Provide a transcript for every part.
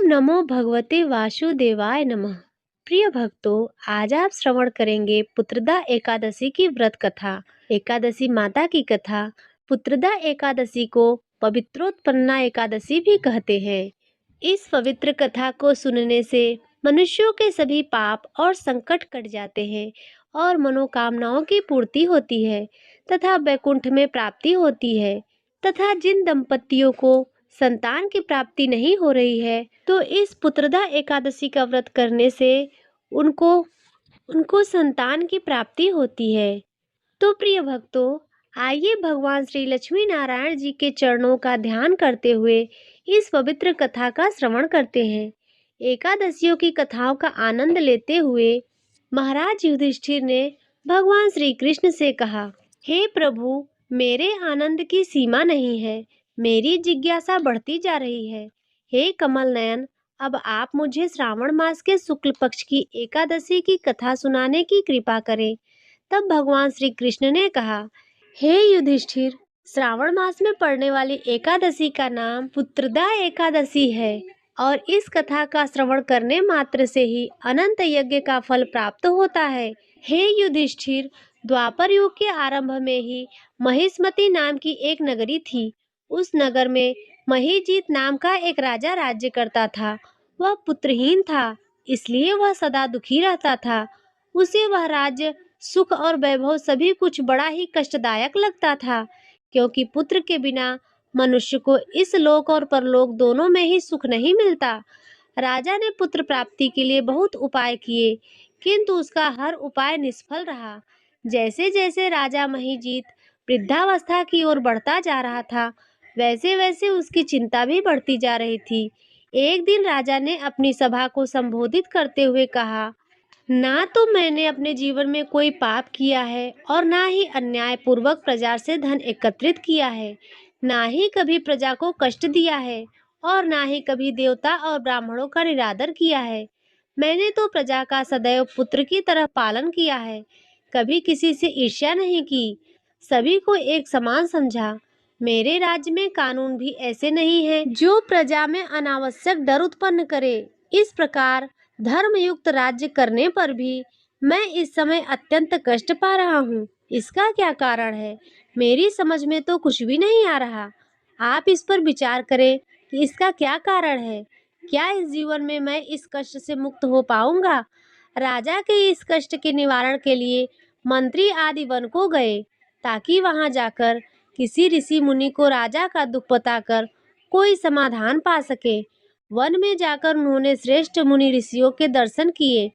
नमो भगवते वासुदेवाय नमः। प्रिय भक्तों, आज आप श्रवण करेंगे पुत्रदा एकादशी की व्रत कथा। एकादशी माता की कथा। पुत्रदा एकादशी को पवित्रोत्पन्ना एकादशी भी कहते हैं। इस पवित्र कथा को सुनने से मनुष्यों के सभी पाप और संकट कट जाते हैं और मनोकामनाओं की पूर्ति होती है तथा वैकुंठ में प्राप्ति होती है। तथा जिन दंपतियों को संतान की प्राप्ति नहीं हो रही है तो इस पुत्रदा एकादशी का व्रत करने से उनको उनको संतान की प्राप्ति होती है। तो प्रिय भक्तों, आइए भगवान श्री लक्ष्मी नारायण जी के चरणों का ध्यान करते हुए इस पवित्र कथा का श्रवण करते हैं। एकादशियों की कथाओं का आनंद लेते हुए महाराज युधिष्ठिर ने भगवान श्री कृष्ण से कहा, हे प्रभु, मेरे आनंद की सीमा नहीं है। मेरी जिज्ञासा बढ़ती जा रही है। हे कमल नयन, अब आप मुझे श्रावण मास के शुक्ल पक्ष की एकादशी की कथा सुनाने की कृपा करें। तब भगवान श्री कृष्ण ने कहा, हे युधिष्ठिर, श्रावण मास में पड़ने वाली एकादशी का नाम पुत्रदा एकादशी है और इस कथा का श्रवण करने मात्र से ही अनंत यज्ञ का फल प्राप्त होता है। हे युधिष्ठिर, द्वापर युग के आरंभ में ही महिष्मति नाम की एक नगरी थी। उस नगर में महीजीत नाम का एक राजा राज्य करता था। वह पुत्रहीन था, इसलिए वह सदा दुखी रहता था। उसे वह राज्य, सुख और वैभव सभी कुछ बड़ा ही कष्टदायक लगता था, क्योंकि पुत्र के बिना मनुष्य को इस लोक और परलोक दोनों में ही सुख नहीं मिलता। राजा ने पुत्र प्राप्ति के लिए बहुत उपाय किए, किंतु उसका हर उपाय निष्फल रहा। जैसे जैसे राजा महीजीत वृद्धावस्था की ओर बढ़ता जा रहा था, वैसे वैसे उसकी चिंता भी बढ़ती जा रही थी। एक दिन राजा ने अपनी सभा को संबोधित करते हुए कहा, ना तो मैंने अपने जीवन में कोई पाप किया है और ना ही अन्याय पूर्वक प्रजा से धन एकत्रित किया है, ना ही कभी प्रजा को कष्ट दिया है और ना ही कभी देवता और ब्राह्मणों का निरादर किया है। मैंने तो प्रजा का सदैव पुत्र की तरह पालन किया है, कभी किसी से ईर्ष्या नहीं की, सभी को एक समान समझा। मेरे राज्य में कानून भी ऐसे नहीं है जो प्रजा में अनावश्यक डर उत्पन्न करे। इस प्रकार धर्मयुक्त राज्य करने पर भी मैं इस समय अत्यंत कष्ट पा रहा हूँ। इसका क्या कारण है? मेरी समझ में तो कुछ भी नहीं आ रहा। आप इस पर विचार करें कि इसका क्या कारण है। क्या इस जीवन में मैं इस कष्ट से मुक्त हो पाऊंगा? राजा के इस कष्ट के निवारण के लिए मंत्री आदि वन को गए, ताकि वहां जाकर किसी ऋषि मुनि को राजा का दुख बताकर कोई समाधान पा सके। वन में जाकर उन्होंने श्रेष्ठ मुनि ऋषियों के दर्शन किए।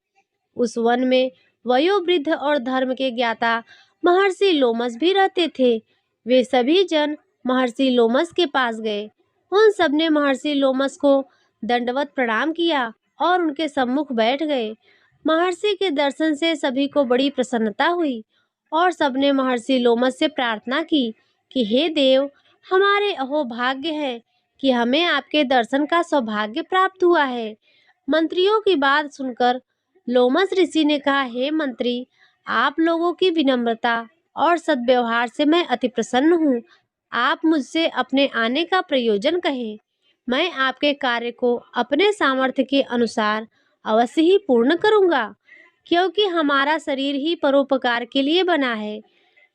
उस वन में वयोवृद्ध और धर्म के ज्ञाता महर्षि लोमस भी रहते थे। वे सभी जन महर्षि लोमस के पास गए। उन सब ने महर्षि लोमस को दंडवत प्रणाम किया और उनके सम्मुख बैठ गए। महर्षि के दर्शन से सभी को बड़ी प्रसन्नता हुई और सबने महर्षि लोमस से प्रार्थना की कि हे देव, हमारे अहोभाग्य है कि हमें आपके दर्शन का सौभाग्य प्राप्त हुआ है। मंत्रियों की बात सुनकर लोमस ऋषि ने कहा, हे मंत्री, आप लोगों की विनम्रता और सद्व्यवहार से मैं अति प्रसन्न हूँ। आप मुझसे अपने आने का प्रयोजन कहें। मैं आपके कार्य को अपने सामर्थ्य के अनुसार अवश्य ही पूर्ण करूँगा, क्योंकि हमारा शरीर ही परोपकार के लिए बना है।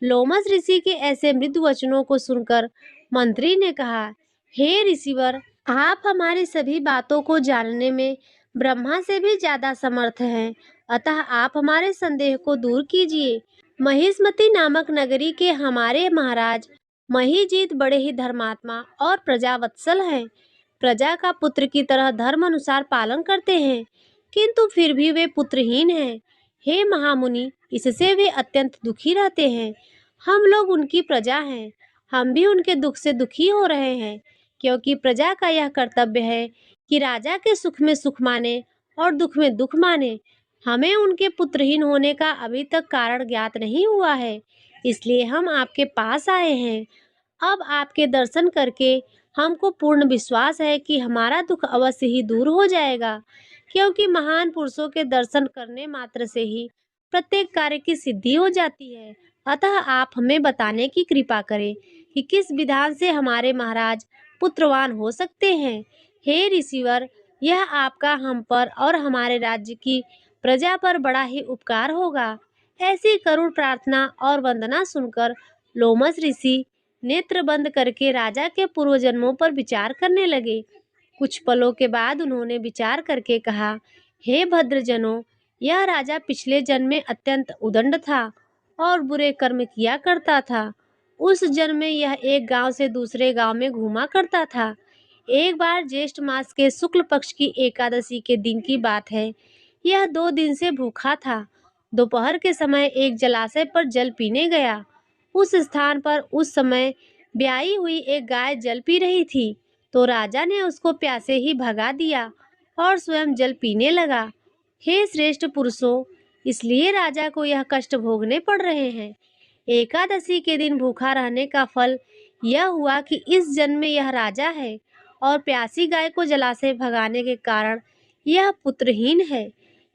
लोमस ऋषि के ऐसे मृदु वचनों को सुनकर मंत्री ने कहा, हे ऋषिवर, आप हमारी सभी बातों को जानने में ब्रह्मा से भी ज्यादा समर्थ हैं, अतः आप हमारे संदेह को दूर कीजिए। महिष्मति नामक नगरी के हमारे महाराज महीजीत बड़े ही धर्मात्मा और प्रजावत्सल हैं। प्रजा का पुत्र की तरह धर्म अनुसार पालन करते हैं, किंतु फिर भी वे पुत्रहीन हैं। हे महामुनि, इससे वे अत्यंत दुखी रहते हैं। हम लोग उनकी प्रजा हैं, हम भी उनके दुख से दुखी हो रहे हैं, क्योंकि प्रजा का यह कर्तव्य है कि राजा के सुख में सुख माने और दुख में दुख माने। हमें उनके पुत्रहीन होने का अभी तक कारण ज्ञात नहीं हुआ है, इसलिए हम आपके पास आए हैं। अब आपके दर्शन करके हमको पूर्ण विश्वास है कि हमारा दुख अवश्य ही दूर हो जाएगा, क्योंकि महान पुरुषों के दर्शन करने मात्र से ही प्रत्येक कार्य की सिद्धि हो जाती है। अतः आप हमें बताने की कृपा करें कि किस विधान से हमारे महाराज पुत्रवान हो सकते हैं। हे ऋषिवर, यह आपका हम पर और हमारे राज्य की प्रजा पर बड़ा ही उपकार होगा। ऐसी करुण प्रार्थना और वंदना सुनकर लोमस ऋषि नेत्र बंद करके राजा के पूर्व जन्मों पर विचार करने लगे। कुछ पलों के बाद उन्होंने विचार करके कहा, हे भद्रजनों, यह राजा पिछले जन्म में अत्यंत उदंड था और बुरे कर्म किया करता था। उस जन्म में यह एक गांव से दूसरे गांव में घूमा करता था। एक बार ज्येष्ठ मास के शुक्ल पक्ष की एकादशी के दिन की बात है। यह 2 दिन से भूखा था। दोपहर के समय एक जलाशय पर जल पीने गया। उस स्थान पर उस समय ब्याई हुई एक गाय जल पी रही थी, तो राजा ने उसको प्यासे ही भगा दिया और स्वयं जल पीने लगा। हे श्रेष्ठ पुरुषों, इसलिए राजा को यह कष्ट भोगने पड़ रहे हैं। एकादशी के दिन भूखा रहने का फल यह हुआ कि इस जन्म में यह राजा है और प्यासी गाय को जलाशय भगाने के कारण यह पुत्रहीन है।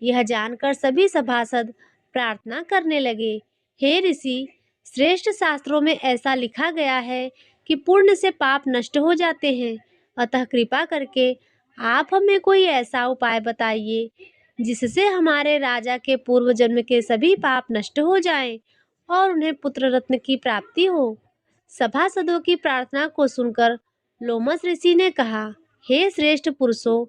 यह जानकर सभी सभासद प्रार्थना करने लगे, हे ऋषि, श्रेष्ठ शास्त्रों में ऐसा लिखा गया है कि पुण्य से पाप नष्ट हो जाते हैं। अतः कृपा करके आप हमें कोई ऐसा उपाय बताइए जिससे हमारे राजा के पूर्व जन्म के सभी पाप नष्ट हो जाएं और उन्हें पुत्र रत्न की प्राप्ति हो। सभासदों की प्रार्थना को सुनकर लोमस ऋषि ने कहा, हे श्रेष्ठ पुरुषों,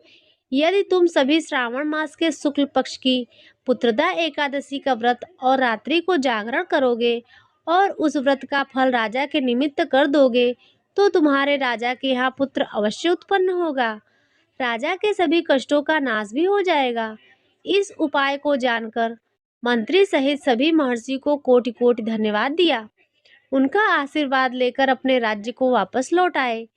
यदि तुम सभी श्रावण मास के शुक्ल पक्ष की पुत्रदा एकादशी का व्रत और रात्रि को जागरण करोगे और उस व्रत का फल राजा के निमित्त कर दोगे, तो तुम्हारे राजा के यहाँ पुत्र अवश्य उत्पन्न होगा। राजा के सभी कष्टों का नाश भी हो जाएगा। इस उपाय को जानकर मंत्री सहित सभी महर्षि को कोटि कोटि धन्यवाद दिया। उनका आशीर्वाद लेकर अपने राज्य को वापस लौट आए।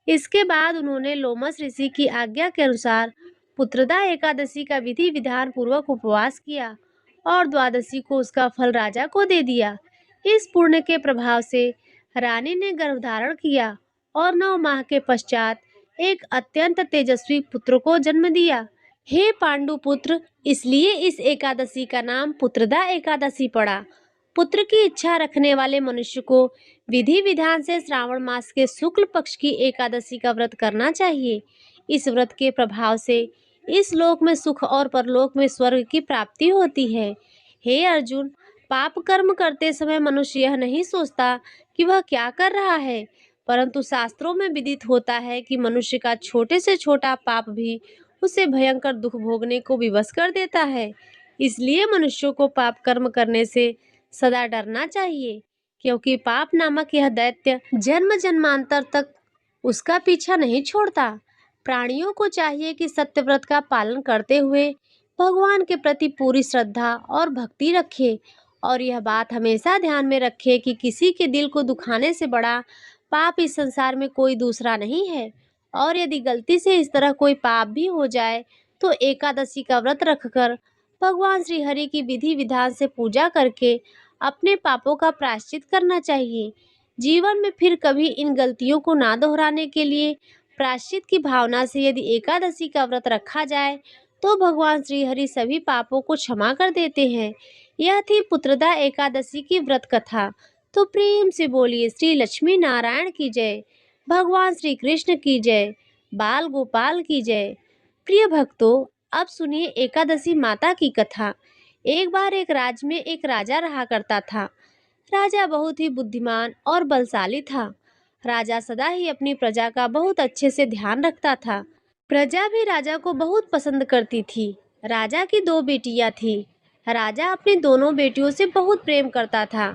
इसके बाद उन्होंने लोमस ऋषि की आज्ञा के अनुसार पुत्रदा एकादशी का विधि विधान पूर्वक उपवास किया और द्वादशी को उसका फल राजा को दे दिया। इस पुण्य के प्रभाव से रानी ने गर्भधारण किया और 9 माह के पश्चात एक अत्यंत तेजस्वी पुत्र को जन्म दिया। हे पांडु पुत्र, इसलिए इस एकादशी का नाम पुत्रदा एकादशी पड़ा। पुत्र की इच्छा रखने वाले मनुष्य को विधि विधान से श्रावण मास के शुक्ल पक्ष की एकादशी का व्रत करना चाहिए। इस व्रत के प्रभाव से इस लोक में सुख और परलोक में स्वर्ग की प्राप्ति होती है। हे अर्जुन, पाप कर्म करते समय मनुष्य यह नहीं सोचता कि वह क्या कर रहा है, परंतु शास्त्रों में विदित होता है कि मनुष्य का छोटे से छोटा पाप भी उसे भयंकर दुख भोगने को विवश कर देता है। इसलिए मनुष्यों को पाप कर्म करने से सदा डरना चाहिए, क्योंकि पाप नामक यह दैत्य जन्म जन्मांतर तक उसका पीछा नहीं छोड़ता। प्राणियों को चाहिए कि सत्यव्रत का पालन करते हुए भगवान के प्रति पूरी श्रद्धा और भक्ति रखे और यह बात हमेशा ध्यान में रखे कि किसी के दिल को दुखाने से बड़ा पाप इस संसार में कोई दूसरा नहीं है। और यदि गलती से इस तरह कोई पाप भी हो जाए तो एकादशी का व्रत रखकर भगवान श्री हरि की विधि विधान से पूजा करके अपने पापों का प्रायश्चित करना चाहिए। जीवन में फिर कभी इन गलतियों को ना दोहराने के लिए प्रायश्चित की भावना से यदि एकादशी का व्रत रखा जाए तो भगवान श्री हरि सभी पापों को क्षमा कर देते हैं। यह थी पुत्रदा एकादशी की व्रत कथा। तो प्रेम से बोलिए श्री लक्ष्मी नारायण की जय, भगवान श्री कृष्ण की जय, बाल गोपाल की जय। प्रिय भक्तों, अब सुनिए एकादशी माता की कथा। एक बार एक राज्य में एक राजा रहा करता था। राजा बहुत ही बुद्धिमान और बलशाली था। राजा सदा ही अपनी प्रजा का बहुत अच्छे से ध्यान रखता था। प्रजा भी राजा को बहुत पसंद करती थी। राजा की 2 बेटियां थीं। राजा अपनी दोनों बेटियों से बहुत प्रेम करता था।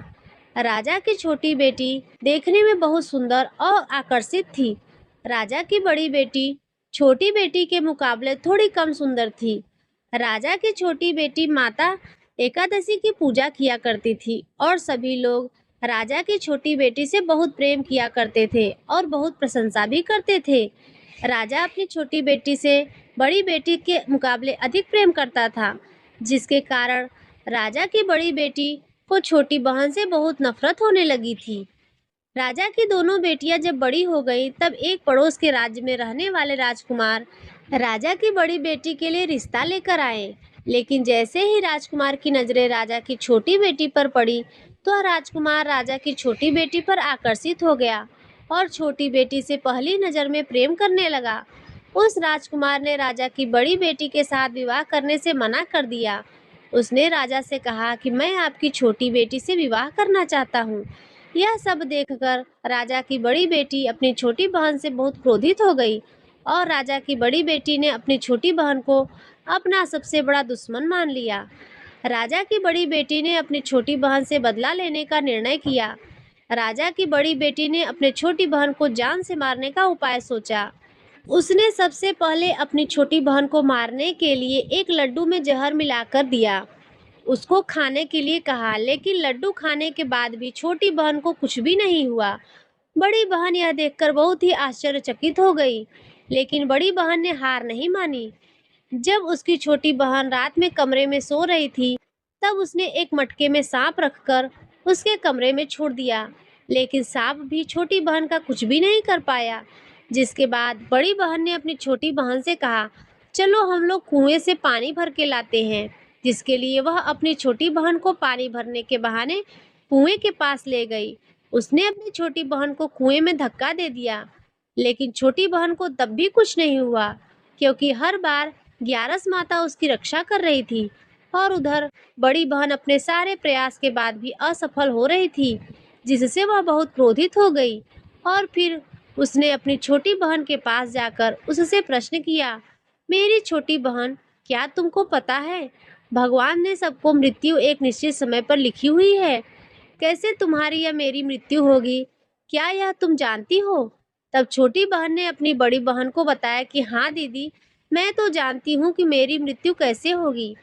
राजा की छोटी बेटी देखने में बहुत सुंदर और आकर्षित थी। राजा की बड़ी बेटी छोटी बेटी के मुकाबले थोड़ी कम सुंदर थी। राजा की छोटी बेटी माता एकादशी की पूजा किया करती थी और सभी लोग राजा की छोटी बेटी से बहुत प्रेम किया करते थे और बहुत प्रशंसा भी करते थे। राजा अपनी छोटी बेटी से बड़ी बेटी के मुकाबले अधिक प्रेम करता था, जिसके कारण राजा की बड़ी बेटी को छोटी बहन से बहुत नफरत होने लगी थी। राजा की दोनों बेटियां जब बड़ी हो गई तब एक पड़ोस के राज्य में रहने वाले राजकुमार राजा की बड़ी बेटी के लिए रिश्ता लेकर आए। लेकिन जैसे ही राजकुमार की नजरें राजा की छोटी बेटी पर पड़ी तो राजकुमार राजा की छोटी बेटी पर आकर्षित हो गया और छोटी बेटी से पहली नजर में प्रेम करने लगा। उस राजकुमार ने राजा की बड़ी बेटी के साथ विवाह करने से मना कर दिया। उसने राजा से कहा कि मैं आपकी छोटी बेटी से विवाह करना चाहता हूँ। यह सब देखकर राजा की बड़ी बेटी अपनी छोटी बहन से बहुत क्रोधित हो गई और राजा की बड़ी बेटी ने अपनी छोटी बहन को अपना सबसे बड़ा दुश्मन मान लिया। राजा की बड़ी बेटी ने अपनी छोटी बहन से बदला लेने का निर्णय किया। राजा की बड़ी बेटी ने अपने छोटी बहन को जान से मारने का उपाय सोचा। उसने सबसे पहले अपनी छोटी बहन को मारने के लिए एक लड्डू में जहर मिलाकर दिया। उसको खाने के लिए कहा, लेकिन लड्डू खाने के बाद भी छोटी बहन को कुछ भी नहीं हुआ। बड़ी बहन यह देखकर बहुत ही आश्चर्यचकित हो गई, लेकिन बड़ी बहन ने हार नहीं मानी। जब उसकी छोटी बहन रात में कमरे में सो रही थी, तब उसने एक मटके में सांप रखकर उसके कमरे में छोड़ दिया, लेकिन सांप भी छोटी बहन का कुछ भी नहीं कर पाया। जिसके बाद बड़ी बहन ने अपनी छोटी बहन से कहा, चलो हम लोग कुएं से पानी भर के लाते हैं। जिसके लिए वह अपनी छोटी बहन को पानी भरने के बहाने कुएं के पास ले गई। उसने अपनी छोटी बहन को कुएं में धक्का दे दिया, लेकिन छोटी बहन को तब भी कुछ नहीं हुआ, क्योंकि हर बार ग्यारस माता उसकी रक्षा कर रही थी। और उधर बड़ी बहन अपने सारे प्रयास के बाद भी असफल हो रही थी, जिससे वह बहुत क्रोधित हो गई। और फिर उसने अपनी छोटी बहन के पास जाकर उससे प्रश्न किया, मेरी छोटी बहन, क्या तुमको पता है, भगवान ने सबको मृत्यु एक निश्चित समय पर लिखी हुई है। कैसे तुम्हारी या मेरी मृत्यु होगी, क्या यह तुम जानती हो? तब छोटी बहन ने अपनी बड़ी बहन को बताया कि हाँ दीदी, मैं तो जानती हूँ कि मेरी मृत्यु कैसे होगी।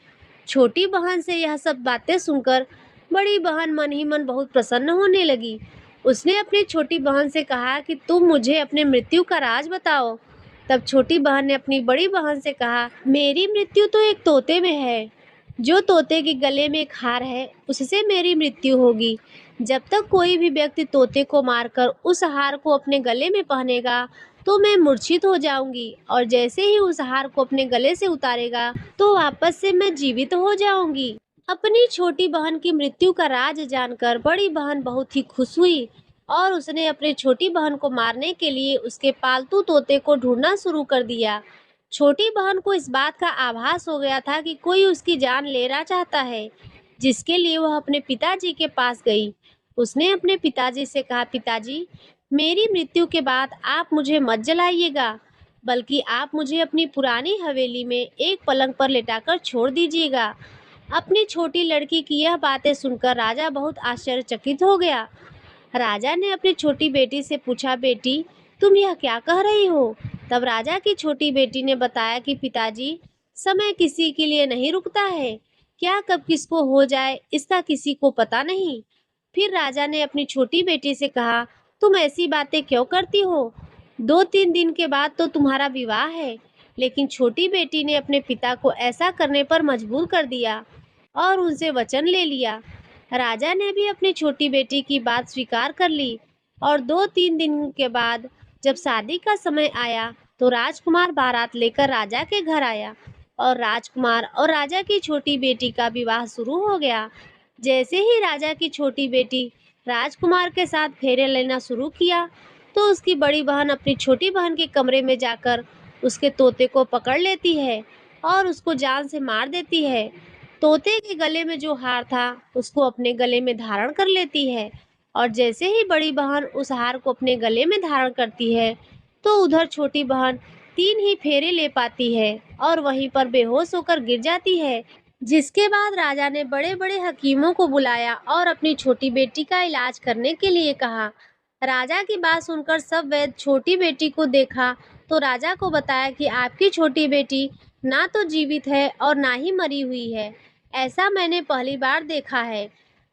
छोटी बहन से यह सब बातें सुनकर बड़ी बहन मन ही मन बहुत प्रसन्न होने लगी। उसने अपनी छोटी बहन से कहा कि तुम मुझे अपने मृत्यु का राज बताओ। तब छोटी बहन ने अपनी बड़ी बहन से कहा, मेरी मृत्यु तो एक तोते में है। जो तोते के गले में एक हार है, उससे मेरी मृत्यु होगी। जब तक कोई भी व्यक्ति तोते को मारकर उस हार को अपने गले में पहनेगा, तो मैं मूर्छित हो जाऊंगी, और जैसे ही उस हार को अपने गले से उतारेगा, तो वापस से मैं जीवित हो जाऊंगी। अपनी छोटी बहन की मृत्यु का राज जानकर बड़ी बहन बहुत ही खुश हुई और उसने अपनी छोटी बहन को मारने के लिए उसके पालतू तोते को ढूंढना शुरू कर दिया। छोटी बहन को इस बात का आभास हो गया था कि कोई उसकी जान लेना चाहता है, जिसके लिए वह अपने पिताजी के पास गई। उसने अपने पिताजी से कहा, पिताजी, मेरी मृत्यु के बाद आप मुझे मत जलाइएगा, बल्कि आप मुझे अपनी पुरानी हवेली में एक पलंग पर लेटाकर छोड़ दीजिएगा। अपनी छोटी लड़की की यह बातें सुनकर राजा बहुत आश्चर्यचकित हो गया। राजा ने अपनी छोटी बेटी से पूछा, बेटी, तुम यह क्या कह रही हो? तब राजा की छोटी बेटी ने बताया कि पिताजी, समय किसी के लिए नहीं रुकता है। क्या कब किसको हो जाए, इसका किसी को पता नहीं। फिर राजा ने अपनी छोटी बेटी से कहा, तुम ऐसी बातें क्यों करती हो? 2-3 दिन के बाद तो तुम्हारा विवाह है। लेकिन छोटी बेटी ने अपने पिता को ऐसा करने पर मजबूर कर दिया और उनसे वचन ले लिया। राजा ने भी अपनी छोटी बेटी की बात स्वीकार कर ली और 2-3 दिन के बाद जब शादी का समय आया, तो राजकुमार बारात लेकर राजा के घर आया और राजकुमार और राजा की छोटी बेटी का विवाह शुरू हो गया। जैसे ही राजा की छोटी बेटी राजकुमार के साथ फेरे लेना शुरू किया, तो उसकी बड़ी बहन अपनी छोटी बहन के कमरे में जाकर उसके तोते को पकड़ लेती है और उसको जान से मार देती है। तोते के गले में जो हार था, उसको अपने गले में धारण कर लेती है और जैसे ही बड़ी बहन उस हार को अपने गले में धारण करती है, तो उधर छोटी बहन 3 ही फेरे ले पाती है और वहीं पर बेहोश होकर गिर जाती है। जिसके बाद राजा ने बड़े बड़े हकीमों को बुलाया और अपनी छोटी बेटी का इलाज करने के लिए कहा। राजा की बात सुनकर सब वैद्य छोटी बेटी को देखा, तो राजा को बताया कि आपकी छोटी बेटी ना तो जीवित है और ना ही मरी हुई है। ऐसा मैंने पहली बार देखा है।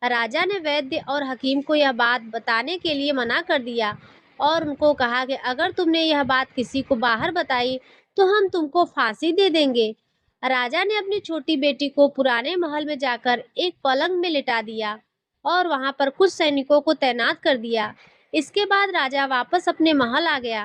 राजा ने वैद्य और हकीम को यह बात बताने के लिए मना कर दिया और उनको कहा कि अगर तुमने यह बात किसी को बाहर बताई, तो हम तुमको फांसी दे देंगे। राजा ने अपनी छोटी बेटी को पुराने महल में जाकर एक पलंग में लिटा दिया और वहां पर कुछ सैनिकों को तैनात कर दिया। इसके बाद राजा वापस अपने महल आ गया।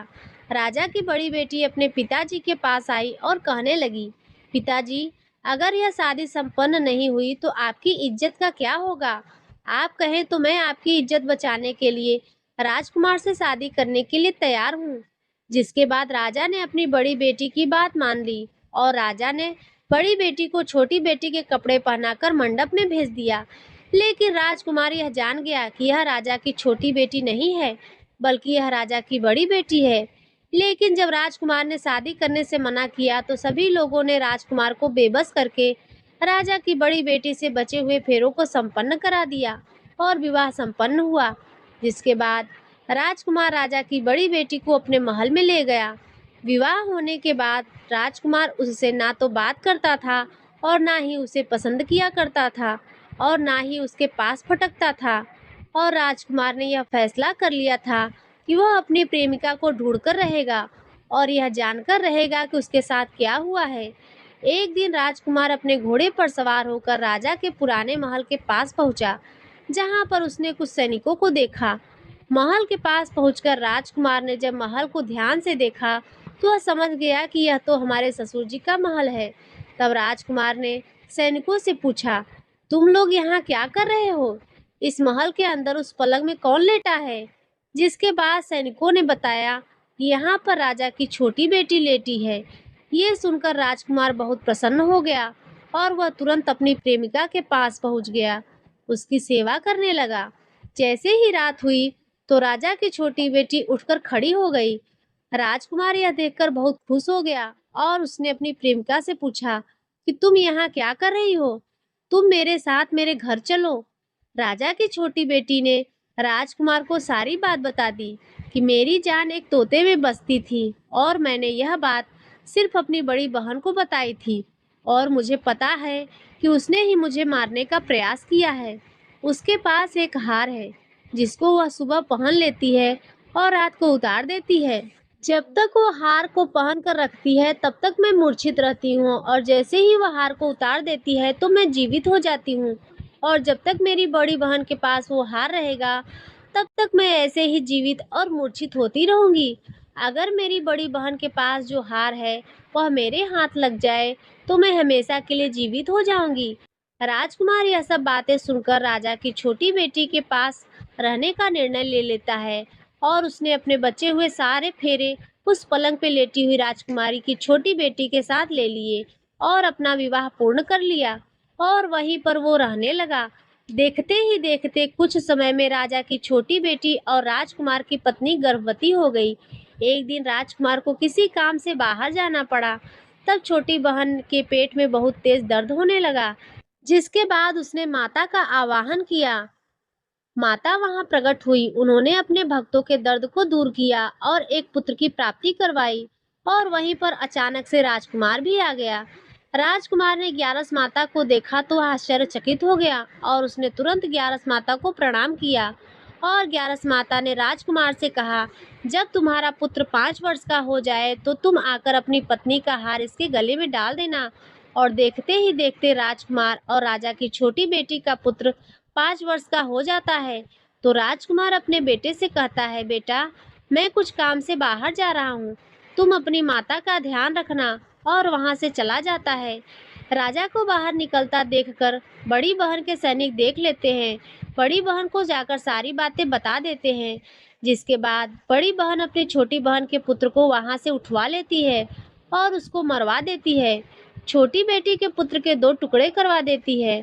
राजा की बड़ी बेटी अपने पिताजी के पास आई और कहने लगी, पिताजी, अगर यह शादी संपन्न नहीं हुई तो आपकी इज्जत का क्या होगा? आप कहें तो मैं आपकी इज्जत बचाने के लिए राजकुमार से शादी करने के लिए तैयार हूँ। जिसके बाद राजा ने अपनी बड़ी बेटी की बात मान ली और राजा ने बड़ी बेटी को छोटी बेटी के कपड़े पहनाकर मंडप में भेज दिया। लेकिन राजकुमार यह जान गया कि यह राजा की छोटी बेटी नहीं है, बल्कि यह राजा की बड़ी बेटी है। लेकिन जब राजकुमार ने शादी करने से मना किया तो सभी लोगों ने राजकुमार को बेबस करके राजा की बड़ी बेटी से बचे हुए फेरों को संपन्न करा दिया और विवाह संपन्न हुआ। जिसके बाद राजकुमार राजा की बड़ी बेटी को अपने महल में ले गया। विवाह होने के बाद राजकुमार उससे ना तो बात करता था और ना ही उसे पसंद किया करता था और ना ही उसके पास फटकता था। और राजकुमार ने यह फैसला कर लिया था कि वह अपनी प्रेमिका को ढूंढकर रहेगा और यह जानकर रहेगा कि उसके साथ क्या हुआ है। एक दिन राजकुमार अपने घोड़े पर सवार होकर राजा के पुराने महल के पास पहुंचा, जहां पर उसने कुछ सैनिकों को देखा। महल के पास पहुंचकर राजकुमार ने जब महल को ध्यान से देखा तो वह समझ गया कि यह तो हमारे ससुर जी का महल है। तब राजकुमार ने सैनिकों से पूछा, तुम लोग यहाँ क्या कर रहे हो? इस महल के अंदर उस पलंग में कौन लेटा है? जिसके बाद सैनिकों ने बताया कि यहाँ पर राजा की छोटी बेटी लेटी है। ये सुनकर राजकुमार बहुत प्रसन्न हो गया और वह तुरंत अपनी प्रेमिका के पास पहुंच गया, उसकी सेवा करने लगा। जैसे ही रात हुई तो राजा की छोटी बेटी उठकर खड़ी हो गई। राजकुमार यह देखकर बहुत खुश हो गया और उसने अपनी प्रेमिका से पूछा कि तुम यहाँ क्या कर रही हो? तुम मेरे साथ मेरे घर चलो। राजा की छोटी बेटी ने राजकुमार को सारी बात बता दी कि मेरी जान एक तोते में बसती थी और मैंने यह बात सिर्फ अपनी बड़ी बहन को बताई थी और मुझे पता है कि उसने ही मुझे मारने का प्रयास किया है। उसके पास एक हार है जिसको वह सुबह पहन लेती है और रात को उतार देती है। जब तक वो हार को पहन कर रखती है तब तक मैं मूर्छित रहती हूँ और जैसे ही वह हार को उतार देती है तो मैं जीवित हो जाती हूँ। और जब तक मेरी बड़ी बहन के पास वो हार रहेगा तब तक मैं ऐसे ही जीवित और मूर्छित होती रहूंगी। अगर मेरी बड़ी बहन के पास जो हार है वह मेरे हाथ लग जाए तो मैं हमेशा के लिए जीवित हो जाऊंगी। राजकुमार यह सब बातें सुनकर राजा की छोटी बेटी के पास रहने का निर्णय ले लेता है और उसने अपने बचे हुए सारे फेरे उस पलंग पे लेटी हुई राजकुमारी की छोटी बेटी के साथ ले लिए और अपना विवाह पूर्ण कर लिया और वहीं पर वो रहने लगा। देखते ही देखते कुछ समय में राजा की छोटी बेटी और राजकुमार की पत्नी गर्भवती हो गई। एक दिन राजकुमार को किसी काम से बाहर जाना पड़ा। तब छोटी बहन के पेट में बहुत तेज दर्द होने लगा, जिसके बाद उसने माता का आवाहन किया। माता वहां प्रकट हुई। उन्होंने अपने भक्तों के दर्द को दूर किया और एक पुत्र की प्राप्ति करवाई। और वहीं पर अचानक से राजकुमार भी आ गया। राजकुमार ने ग्यारस माता को देखा तो वह आश्चर्यचकित हो गया और उसने तुरंत ग्यारस माता को प्रणाम किया। और ग्यारस माता ने राजकुमार से कहा, जब तुम्हारा पुत्र 5 वर्ष का हो जाए तो तुम आकर अपनी पत्नी का हार इसके गले में डाल देना। और देखते ही देखते राजकुमार और राजा की छोटी बेटी का पुत्र 5 वर्ष का हो जाता है। तो राजकुमार अपने बेटे से कहता है, बेटा मैं कुछ काम से बाहर जा रहा हूँ, तुम अपनी माता का ध्यान रखना। और वहां से चला जाता है। राजा को बाहर निकलता देखकर बड़ी बहन के सैनिक देख लेते हैं। बड़ी बहन को जाकर सारी बातें बता देते हैं। जिसके बाद बड़ी बहन अपनी छोटी बहन के पुत्र को वहां से उठवा लेती है और उसको मरवा देती है। छोटी बेटी के पुत्र के 2 टुकड़े करवा देती है।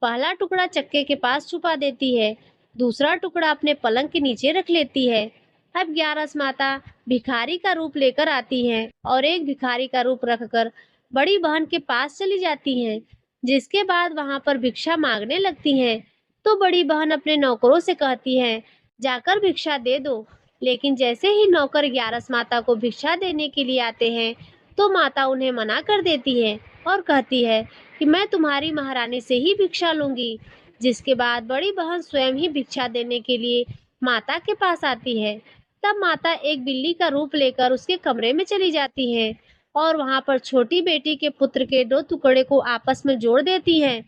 पहला टुकड़ा चक्के के पास छुपा देती है, दूसरा टुकड़ा अपने पलंग के नीचे रख लेती है। अब ग्यारस माता भिखारी का रूप लेकर आती हैं और एक भिखारी का रूप रखकर बड़ी बहन के पास चली जाती हैं। जिसके बाद वहां पर भिक्षा मांगने लगती हैं। तो बड़ी बहन अपने नौकरों से कहती है, जाकर भिक्षा दे दो। लेकिन जैसे ही नौकर ग्यारस माता को भिक्षा देने के लिए आते हैं तो माता उन्हें मना कर देती है और कहती है कि मैं तुम्हारी महारानी से ही भिक्षा लूंगी। जिसके बाद बड़ी बहन स्वयं ही भिक्षा देने के लिए माता के पास आती है। तब माता एक बिल्ली का रूप लेकर उसके कमरे में चली जाती है और वहां पर छोटी बेटी के पुत्र के 2 टुकड़े को आपस में जोड़ देती हैं,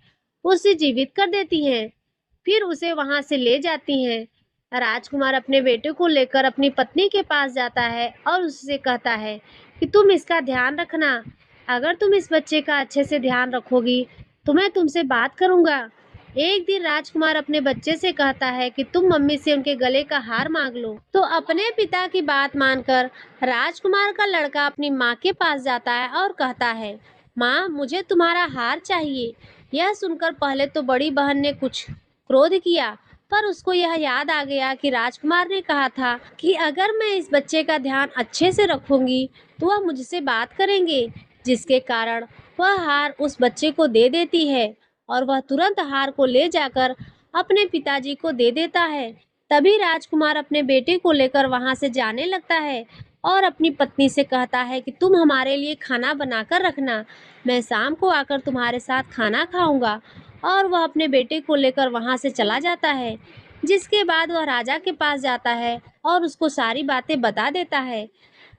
उसे जीवित कर देती हैं। फिर उसे वहां से ले जाती हैं। राजकुमार अपने बेटे को लेकर अपनी पत्नी के पास जाता है और उससे कहता है कि तुम इसका ध्यान रखना। अगर तुम इस बच्चे का अच्छे से ध्यान रखोगी तो मैं तुमसे बात करूंगा। एक दिन राजकुमार अपने बच्चे से कहता है कि तुम मम्मी से उनके गले का हार मांग लो। तो अपने पिता की बात मानकर राजकुमार का लड़का अपनी माँ के पास जाता है और कहता है, माँ मुझे तुम्हारा हार चाहिए। यह सुनकर पहले तो बड़ी बहन ने कुछ क्रोध किया, पर उसको यह याद आ गया कि राजकुमार ने कहा था कि अगर मैं इस बच्चे का ध्यान अच्छे से रखूंगी तो वह मुझसे बात करेंगे, जिसके कारण वह हार उस बच्चे को दे देती है और वह तुरंत हार को ले जाकर अपने पिताजी को दे देता है। तभी राजकुमार अपने बेटे को लेकर वहां से जाने लगता है और अपनी पत्नी से कहता है कि तुम हमारे लिए खाना बनाकर रखना, मैं शाम को आकर तुम्हारे साथ खाना खाऊंगा। और वह अपने बेटे को लेकर वहां से चला जाता है, जिसके बाद वह राजा के पास जाता है और उसको सारी बातें बता देता है।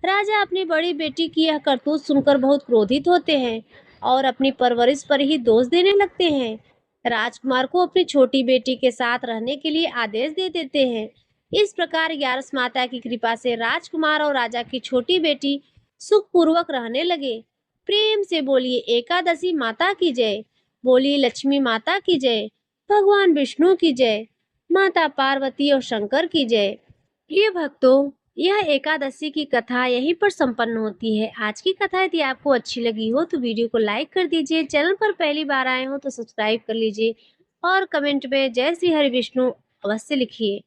राजा अपनी बड़ी बेटी की यह करतूत सुनकर बहुत क्रोधित होते हैं और अपनी परवरिश पर ही दोष देने लगते हैं। राजकुमार को अपनी छोटी बेटी के साथ रहने के लिए आदेश दे देते हैं। इस प्रकार ग्यारस माता की कृपा से राजकुमार और राजा की छोटी बेटी सुखपूर्वक रहने लगे। प्रेम से बोलिए एकादशी माता की जय, बोलिए लक्ष्मी माता की जय, भगवान विष्णु की जय, माता पार्वती और शंकर की जय। प्रिय भक्तों, यह एकादशी की कथा यहीं पर संपन्न होती है। आज की कथा यदि आपको अच्छी लगी हो तो वीडियो को लाइक कर दीजिए, चैनल पर पहली बार आए हो तो सब्सक्राइब कर लीजिए और कमेंट में जय श्री हरि विष्णु अवश्य लिखिए।